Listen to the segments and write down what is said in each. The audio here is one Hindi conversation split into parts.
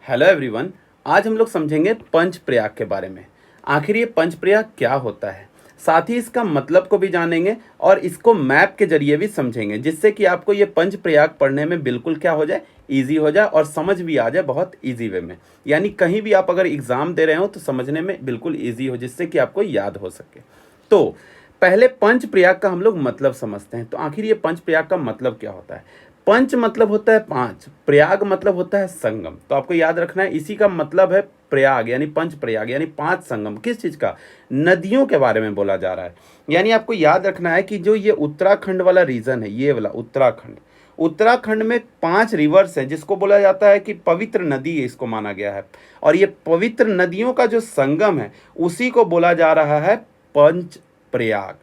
Hello everyone. आज हम लोग समझेंगे पंच प्रयाग के बारे में। आखिर ये पंच प्रयाग क्या होता है, साथ ही इसका मतलब को भी जानेंगे और इसको मैप के जरिए भी समझेंगे, जिससे कि आपको ये पंच प्रयाग पढ़ने में बिल्कुल क्या हो जाए, इजी हो जाए और समझ भी आ जाए बहुत इजी वे में। यानी कहीं भी आप अगर एग्ज़ाम दे रहे हो तो समझने में बिल्कुल ईजी हो, जिससे कि आपको याद हो सके। तो पहले पंच प्रयाग का हम लोग मतलब समझते हैं। तो आखिर ये पंच प्रयाग का मतलब क्या होता है। पंच मतलब होता है पांच, प्रयाग मतलब होता है संगम। तो आपको याद रखना है, इसी का मतलब है प्रयाग यानी पंच प्रयाग यानी पांच संगम। किस चीज का? नदियों के बारे में बोला जा रहा है। यानी आपको याद रखना है कि जो ये उत्तराखंड वाला रीजन है, ये वाला उत्तराखंड, उत्तराखंड में 5 रिवर्स है, जिसको बोला जाता है कि पवित्र नदी इसको माना गया है। और ये पवित्र नदियों का जो संगम है, उसी को बोला जा रहा है पंच प्रयाग।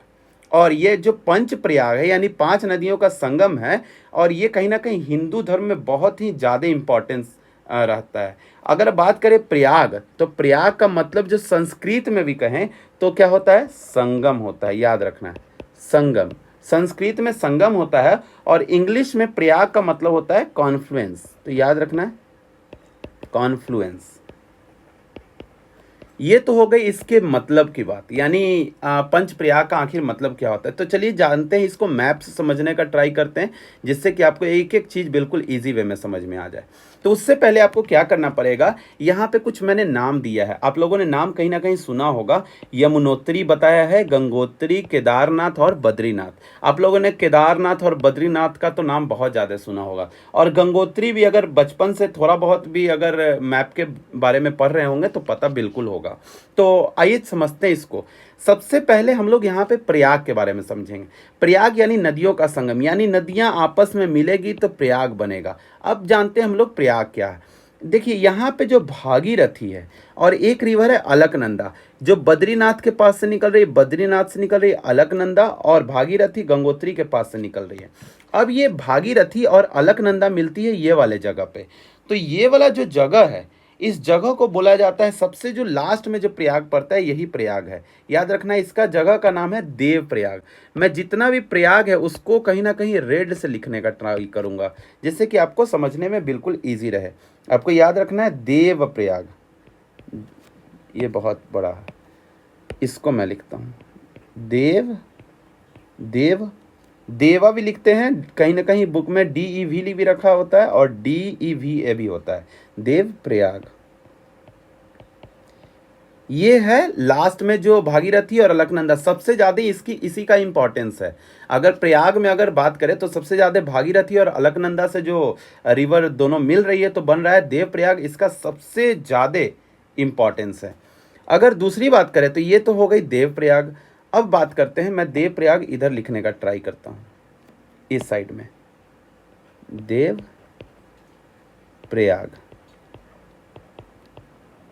और ये जो पंच प्रयाग है यानी 5 नदियों का संगम है, और ये कहीं ना कहीं हिंदू धर्म में बहुत ही ज़्यादा इम्पोर्टेंस रहता है। अगर बात करें प्रयाग, तो प्रयाग का मतलब जो संस्कृत में भी कहें तो क्या होता है, संगम होता है। याद रखना है, संगम। संस्कृत में संगम होता है और इंग्लिश में प्रयाग का मतलब होता है कॉन्फ्लुएंस। तो याद रखना है, कॉन्फ्लुएंस। ये तो हो गई इसके मतलब की बात, यानी पंच प्रयाग का आखिर मतलब क्या होता है। तो चलिए जानते हैं, इसको मैप से समझने का ट्राई करते हैं, जिससे कि आपको एक एक चीज़ बिल्कुल इजी वे में समझ में आ जाए। तो उससे पहले आपको क्या करना पड़ेगा, यहाँ पे कुछ मैंने नाम दिया है, आप लोगों ने नाम कहीं ना कहीं सुना होगा। यमुनोत्री बताया है, गंगोत्री, केदारनाथ और बद्रीनाथ। आप लोगों ने केदारनाथ और बद्रीनाथ का तो नाम बहुत ज़्यादा सुना होगा, और गंगोत्री भी अगर बचपन से थोड़ा बहुत भी अगर मैप के बारे में पढ़ रहे होंगे तो पता बिल्कुल होगा। तो आइए समझते हैं इसको। सबसे पहले हम लोग यहाँ पे प्रयाग के बारे में समझेंगे। प्रयाग यानी नदियों का संगम, यानी नदियाँ आपस में मिलेगी तो प्रयाग बनेगा। अब जानते हैं हम लोग प्रयाग क्या है। देखिए यहाँ पे जो भागीरथी है और एक रिवर है अलकनंदा, जो बद्रीनाथ के पास से निकल रही है, बद्रीनाथ से निकल रही है अलकनंदा, और भागीरथी गंगोत्री के पास से निकल रही है। अब ये भागीरथी और अलकनंदा मिलती है ये वाले जगह पे। तो ये वाला जो जगह है, इस जगह को बोला जाता है, सबसे जो लास्ट में जो प्रयाग पड़ता है यही प्रयाग है। याद रखना है, इसका जगह का नाम है देव प्रयाग। मैं जितना भी प्रयाग है उसको कहीं ना कहीं रेड से लिखने का ट्राई करूंगा, जिससे कि आपको समझने में बिल्कुल इजी रहे। आपको याद रखना है देव प्रयाग, ये बहुत बड़ा है, इसको मैं लिखता हूँ देव। देव, देवा भी लिखते हैं, कहीं ना कहीं बुक में DEV भी रखा होता है और DEVA भी होता है। देव प्रयाग ये है लास्ट में जो भागीरथी और अलकनंदा, सबसे ज़्यादा इसकी इसी का इंपॉर्टेंस है। अगर प्रयाग में अगर बात करें तो सबसे ज़्यादा भागीरथी और अलकनंदा से जो रिवर दोनों मिल रही है तो बन रहा है देव प्रयाग, इसका सबसे ज़्यादा इम्पॉर्टेंस है। अगर दूसरी बात करें तो ये तो हो गई देव प्रयाग। अब बात करते हैं, मैं देव प्रयाग इधर लिखने का ट्राई करता हूँ, इस साइड में देव प्रयाग।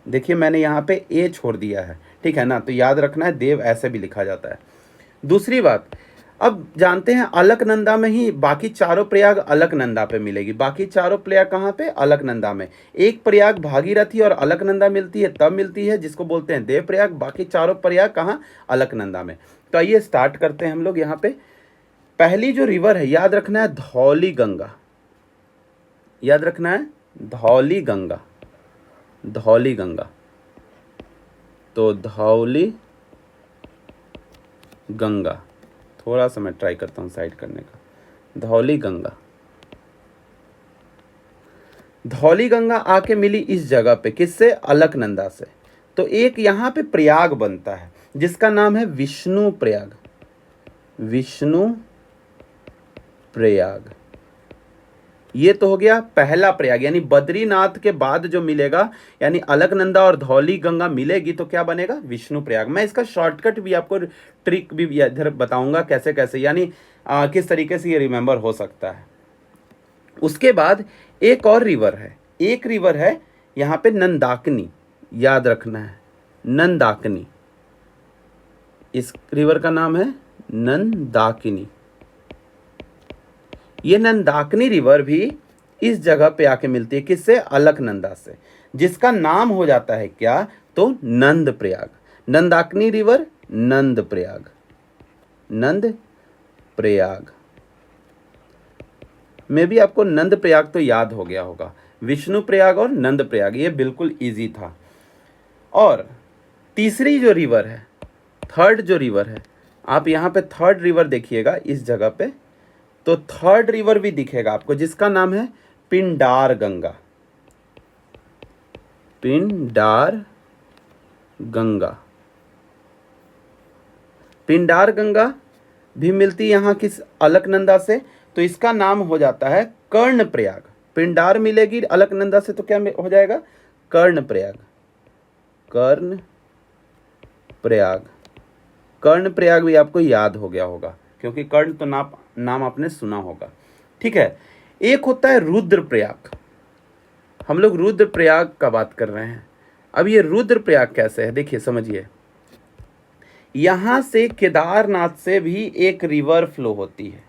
देखिए मैंने यहाँ पे ए छोड़ दिया है, ठीक है ना। तो याद रखना है देव ऐसे भी लिखा जाता है। दूसरी बात, अब जानते हैं अलकनंदा में ही बाकी चारों प्रयाग अलकनंदा पे मिलेगी। बाकी चारों प्रयाग कहाँ पे? अलकनंदा में। एक प्रयाग भागीरथी और अलकनंदा मिलती है तब मिलती है, जिसको बोलते हैं देव प्रयाग। बाकी चारों प्रयाग कहाँ? अलकनंदा में। तो आइए स्टार्ट करते हैं हम लोग। यहाँ पे पहली जो रिवर है, याद रखना है धौली गंगा। याद रखना है धौली गंगा, धौली गंगा। तो धौली गंगा, थोड़ा सा मैं ट्राई करता हूँ साइड करने का। धौली गंगा, धौली गंगा आके मिली इस जगह पे, किससे? अलकनंदा से। तो एक यहाँ पे प्रयाग बनता है जिसका नाम है विष्णु प्रयाग। विष्णु प्रयाग, ये तो हो गया पहला प्रयाग। यानी बद्रीनाथ के बाद जो मिलेगा, यानी अलकनंदा और धौली गंगा मिलेगी तो क्या बनेगा? विष्णु प्रयाग। मैं इसका शॉर्टकट भी आपको, ट्रिक भी इधर बताऊंगा कैसे कैसे, यानी किस तरीके से ये रिमेंबर हो सकता है। उसके बाद एक और रिवर है, एक रिवर है यहाँ पे नंदाकिनी। याद रखना है नंदाकिनी, इस रिवर का नाम है नंदाकिनी। ये नंदाकिनी रिवर भी इस जगह पे आके मिलती है, किससे? अलकनंदा से, जिसका नाम हो जाता है क्या? तो नंद प्रयाग। नंदाकिनी रिवर नंद प्रयाग, नंद प्रयाग में भी आपको नंद प्रयाग तो याद हो गया होगा। विष्णु प्रयाग और नंद प्रयाग, ये बिल्कुल इजी था। और तीसरी जो रिवर है, थर्ड जो रिवर है, आप यहाँ पे थर्ड रिवर देखिएगा इस जगह पे, तो थर्ड रिवर भी दिखेगा आपको जिसका नाम है पिंडार गंगा। पिंडार गंगा, पिंडार गंगा भी मिलती है यहाँ किस, अलकनंदा से, तो इसका नाम हो जाता है कर्ण प्रयाग। पिंडार मिलेगी अलकनंदा से तो क्या हो जाएगा, कर्ण प्रयाग। कर्ण प्रयाग, कर्ण प्रयाग भी आपको याद हो गया होगा क्योंकि कर्ण तो नाम आपने सुना होगा। ठीक है, एक होता है रुद्र प्रयाग। हम लोग रुद्र प्रयाग का बात कर रहे हैं। अब ये रुद्र प्रयाग कैसे है, देखिए समझिए। यहां से केदारनाथ से भी एक रिवर फ्लो होती है,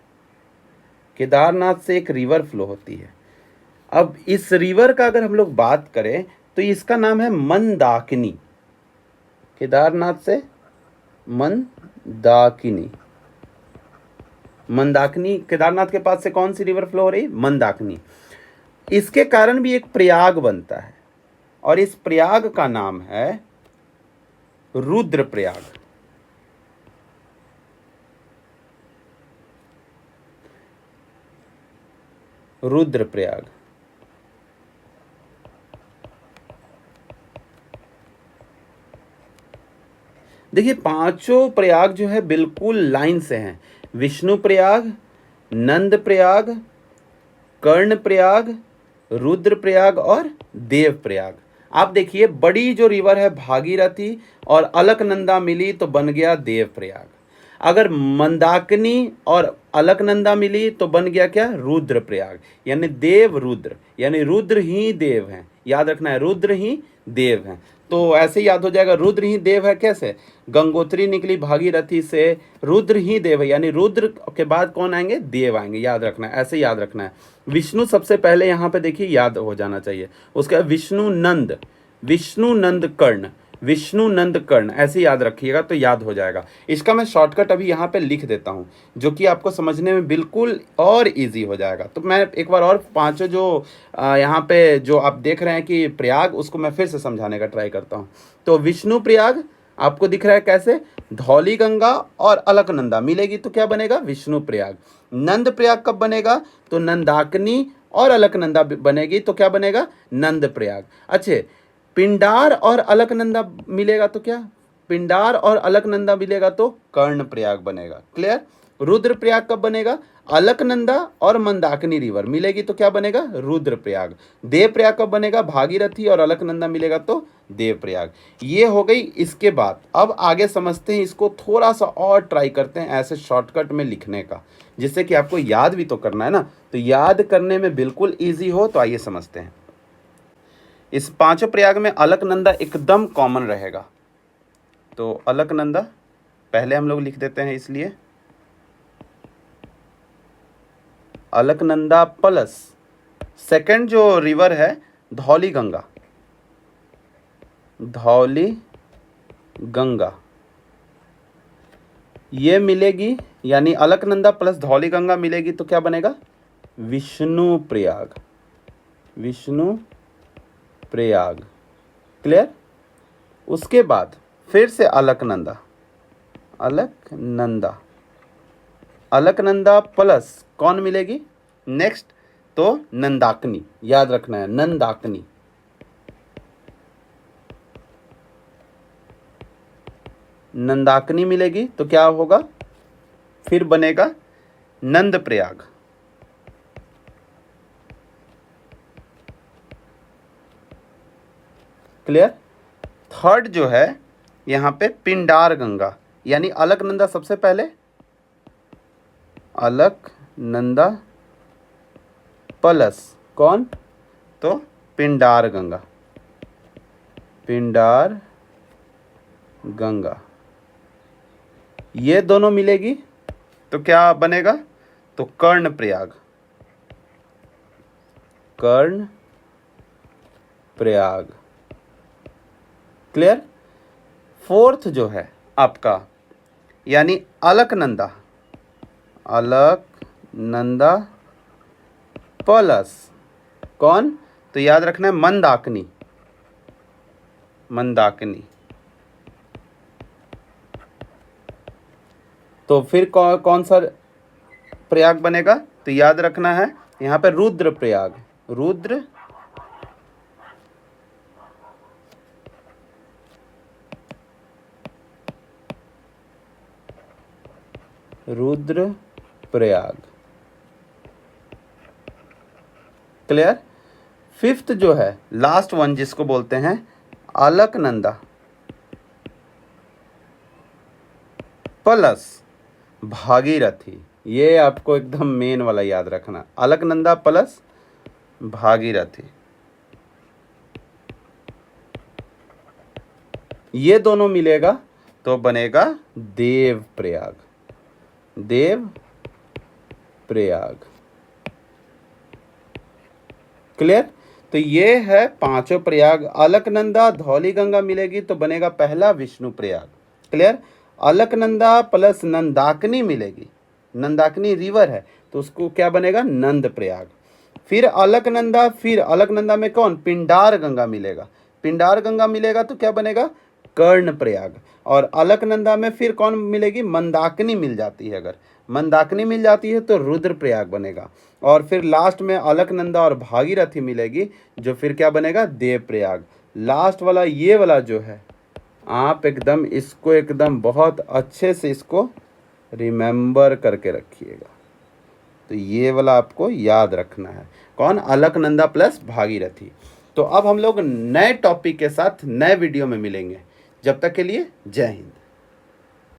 केदारनाथ से एक रिवर फ्लो होती है। अब इस रिवर का अगर हम लोग बात करें तो इसका नाम है मंदाकिनी। केदारनाथ से मंदाकिनी, मंदाकिनी, केदारनाथ के पास से कौन सी रिवर फ्लो हो रही, मंदाकिनी। इसके कारण भी एक प्रयाग बनता है और इस प्रयाग का नाम है रुद्र प्रयाग। रुद्र प्रयाग। देखिए पांचों प्रयाग जो है बिल्कुल लाइन से हैं, विष्णु प्रयाग, नंद प्रयाग, कर्ण प्रयाग, रुद्र प्रयाग और देव प्रयाग। आप देखिए बड़ी जो रिवर है भागीरथी और अलकनंदा मिली तो बन गया देव प्रयाग। अगर मंदाकिनी और अलकनंदा मिली तो बन गया क्या, रुद्र प्रयाग। यानी देव रुद्र, यानी रुद्र ही देव हैं, याद रखना है रुद्र ही देव हैं। तो ऐसे याद हो जाएगा, रुद्र ही देव है कैसे, गंगोत्री निकली भागीरथी से, रुद्र ही देव है, यानी रुद्र के बाद कौन आएंगे, देव आएंगे, याद रखना है, ऐसे याद रखना है। विष्णु सबसे पहले यहाँ पे देखिए याद हो जाना चाहिए, उसका विष्णु नंद, विष्णु नंद कर्ण, विष्णु नंद कर्ण, ऐसे याद रखिएगा तो याद हो जाएगा। इसका मैं शॉर्टकट अभी यहाँ पे लिख देता हूँ जो कि आपको समझने में बिल्कुल और इजी हो जाएगा। तो मैं एक बार और पांचों जो यहाँ पे जो आप देख रहे हैं कि प्रयाग, उसको मैं फिर से समझाने का ट्राई करता हूँ। तो विष्णु प्रयाग आपको दिख रहा है कैसे, धौली गंगा और अलकनंदा मिलेगी तो क्या बनेगा, विष्णु प्रयाग। नंद प्रयाग कब बनेगा, तो नंदाकिनी और अलकनंदा बनेगी तो क्या बनेगा, नंद प्रयाग। अच्छे, पिंडार और अलकनंदा मिलेगा तो क्या, पिंडार और अलकनंदा मिलेगा तो कर्ण प्रयाग बनेगा। क्लियर। रुद्र प्रयाग कब बनेगा, अलकनंदा और मंदाकिनी रिवर मिलेगी तो क्या बनेगा, रुद्र प्रयाग। देव प्रयाग कब बनेगा, भागीरथी और अलकनंदा मिलेगा तो देव प्रयाग। ये हो गई। इसके बाद अब आगे समझते हैं, इसको थोड़ा सा और ट्राई करते हैं ऐसे शॉर्टकट में लिखने का, जिससे कि आपको याद भी तो करना है ना, तो याद करने में बिल्कुल ईजी हो। तो आइए समझते हैं। इस पांचों प्रयाग में अलकनंदा एकदम कॉमन रहेगा, तो अलकनंदा पहले हम लोग लिख देते हैं, इसलिए अलकनंदा प्लस सेकंड जो रिवर है धौली गंगा, धौली गंगा ये मिलेगी, यानी अलकनंदा प्लस धौली गंगा मिलेगी तो क्या बनेगा, विष्णु प्रयाग, विष्णु प्रयाग। क्लियर। उसके बाद फिर से अलकनंदा, अलकनंदा, अलकनंदा प्लस कौन मिलेगी नेक्स्ट, तो नंदाकिनी, याद रखना है नंदाकिनी, नंदाकिनी मिलेगी तो क्या होगा, फिर बनेगा नंद प्रयाग। क्लियर। थर्ड जो है यहाँ पे पिंडार गंगा, यानी अलकनंदा सबसे पहले, अलकनंदा प्लस कौन, तो पिंडार गंगा, पिंडार गंगा ये दोनों मिलेगी तो क्या बनेगा, तो कर्ण प्रयाग, कर्ण प्रयाग। क्लियर। फोर्थ जो है आपका, यानी अलकनंदा, अलकनंदा प्लस कौन, तो याद रखना है मंदाकिनी, मंदाकिनी। तो फिर कौन सा प्रयाग बनेगा? तो याद रखना है यहाँ पे रुद्र प्रयाग, रुद्र रुद्र प्रयाग। क्लियर? फिफ्थ जो है लास्ट वन जिसको बोलते हैं अलकनंदा प्लस भागीरथी। ये आपको एकदम मेन वाला याद रखना, अलकनंदा प्लस भागीरथी। ये दोनों मिलेगा तो बनेगा देव प्रयाग, देव प्रयाग। क्लियर? तो ये है पांचों प्रयाग। अलकनंदा धौली गंगा मिलेगी तो बनेगा पहला विष्णु प्रयाग। क्लियर? अलकनंदा प्लस नंदाकिनी मिलेगी, नंदाकिनी रिवर है तो उसको क्या बनेगा? नंद प्रयाग। फिर अलकनंदा, फिर अलकनंदा में कौन? पिंडार गंगा मिलेगा, पिंडार गंगा मिलेगा तो क्या बनेगा? कर्ण प्रयाग। और अलकनंदा में फिर कौन मिलेगी? मंदाकिनी मिल जाती है, अगर मंदाकिनी मिल जाती है तो रुद्र प्रयाग बनेगा। और फिर लास्ट में अलकनंदा और भागीरथी मिलेगी जो फिर क्या बनेगा? देव प्रयाग। लास्ट वाला ये वाला जो है आप एकदम इसको एकदम बहुत अच्छे से इसको रिमेंबर करके रखिएगा। तो ये वाला आपको याद रखना है, कौन? अलकनंदा प्लस भागीरथी। तो अब हम लोग नए टॉपिक के साथ नए वीडियो में मिलेंगे। जब तक के लिए जय हिंद।